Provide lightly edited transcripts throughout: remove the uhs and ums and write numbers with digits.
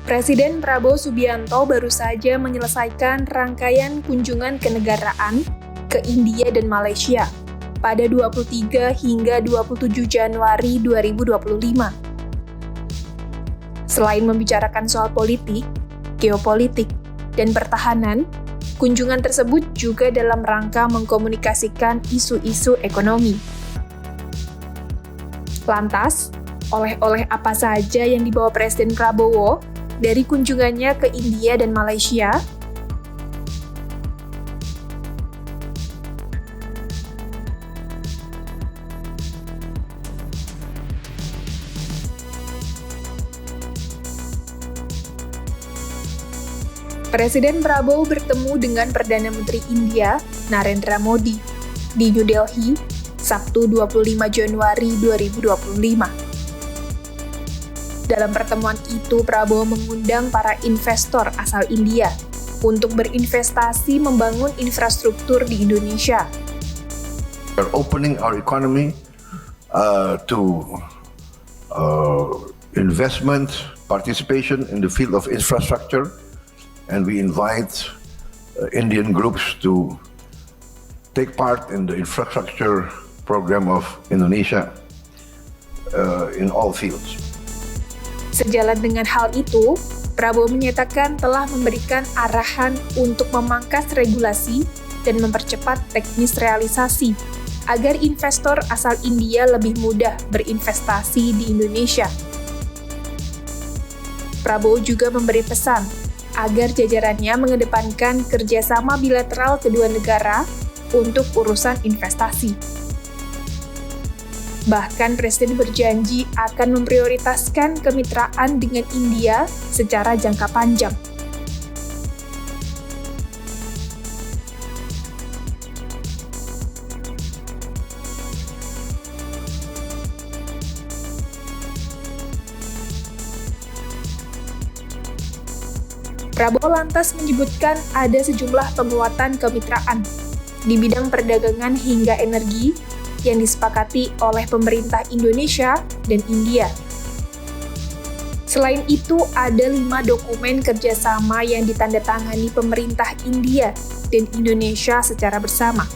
Presiden Prabowo Subianto baru saja menyelesaikan rangkaian kunjungan kenegaraan ke India dan Malaysia pada 23 hingga 27 Januari 2025. Selain membicarakan soal politik, geopolitik, dan pertahanan, kunjungan tersebut juga dalam rangka mengkomunikasikan isu-isu ekonomi. Lantas, oleh-oleh apa saja yang dibawa Presiden Prabowo dari kunjungannya ke India dan Malaysia? Presiden Prabowo bertemu dengan Perdana Menteri India, Narendra Modi, di New Delhi, Sabtu 25 Januari 2025. Dalam pertemuan itu, Prabowo mengundang para investor asal India untuk berinvestasi membangun infrastruktur di Indonesia. We're opening our economy to investment, participation in the field of infrastructure, and we invite Indian groups to take part in the infrastructure program of Indonesia in all fields. Sejalan dengan hal itu, Prabowo menyatakan telah memberikan arahan untuk memangkas regulasi dan mempercepat teknis realisasi agar investor asal India lebih mudah berinvestasi di Indonesia. Prabowo juga memberi pesan agar jajarannya mengedepankan kerjasama bilateral kedua negara untuk urusan investasi. Bahkan Presiden berjanji akan memprioritaskan kemitraan dengan India secara jangka panjang. Prabowo lantas menyebutkan ada sejumlah penguatan kemitraan di bidang perdagangan hingga energi yang disepakati oleh pemerintah Indonesia dan India. Selain itu, ada 5 dokumen kerjasama yang ditandatangani pemerintah India dan Indonesia secara bersama.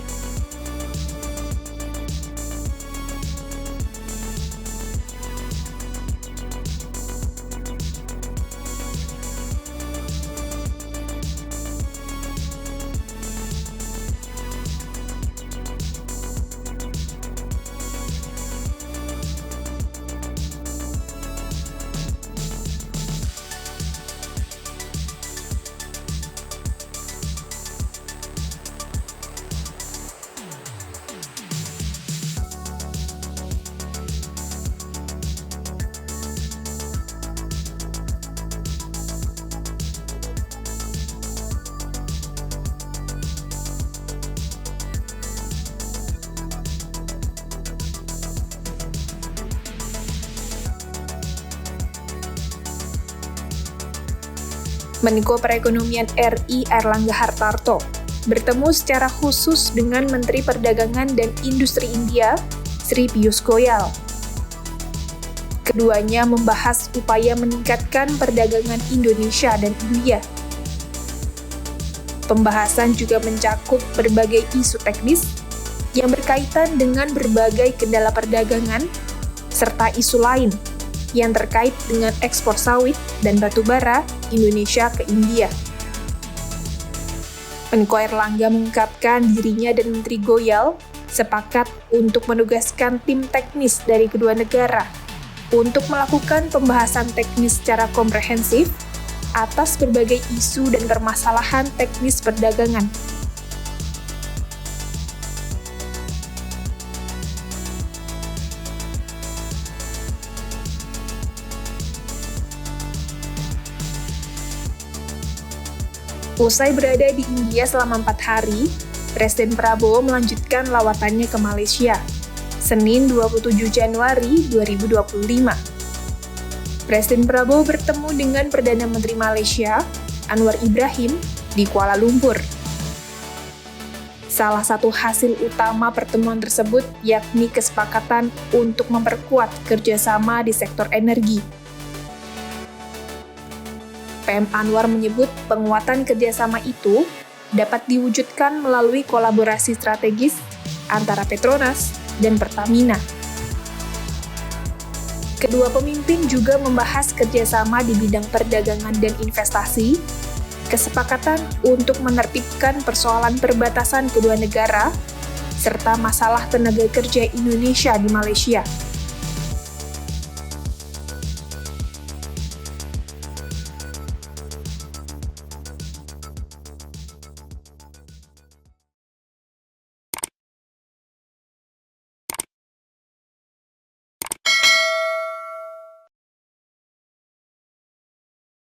Menko Perekonomian RI Airlangga Hartarto bertemu secara khusus dengan Menteri Perdagangan dan Industri India, Sri Piyush Goyal. Keduanya membahas upaya meningkatkan perdagangan Indonesia dan India. Pembahasan juga mencakup berbagai isu teknis yang berkaitan dengan berbagai kendala perdagangan, serta isu lain yang terkait dengan ekspor sawit dan batu bara Indonesia ke India. Menko Airlangga mengungkapkan dirinya dan Menteri Goyal sepakat untuk menugaskan tim teknis dari kedua negara untuk melakukan pembahasan teknis secara komprehensif atas berbagai isu dan permasalahan teknis perdagangan. Usai berada di India selama 4 hari, Presiden Prabowo melanjutkan lawatannya ke Malaysia, Senin 27 Januari 2025. Presiden Prabowo bertemu dengan Perdana Menteri Malaysia, Anwar Ibrahim, di Kuala Lumpur. Salah satu hasil utama pertemuan tersebut yakni kesepakatan untuk memperkuat kerjasama di sektor energi. PM Anwar menyebut penguatan kerjasama itu dapat diwujudkan melalui kolaborasi strategis antara Petronas dan Pertamina. Kedua pemimpin juga membahas kerjasama di bidang perdagangan dan investasi, kesepakatan untuk menertibkan persoalan perbatasan kedua negara, serta masalah tenaga kerja Indonesia di Malaysia.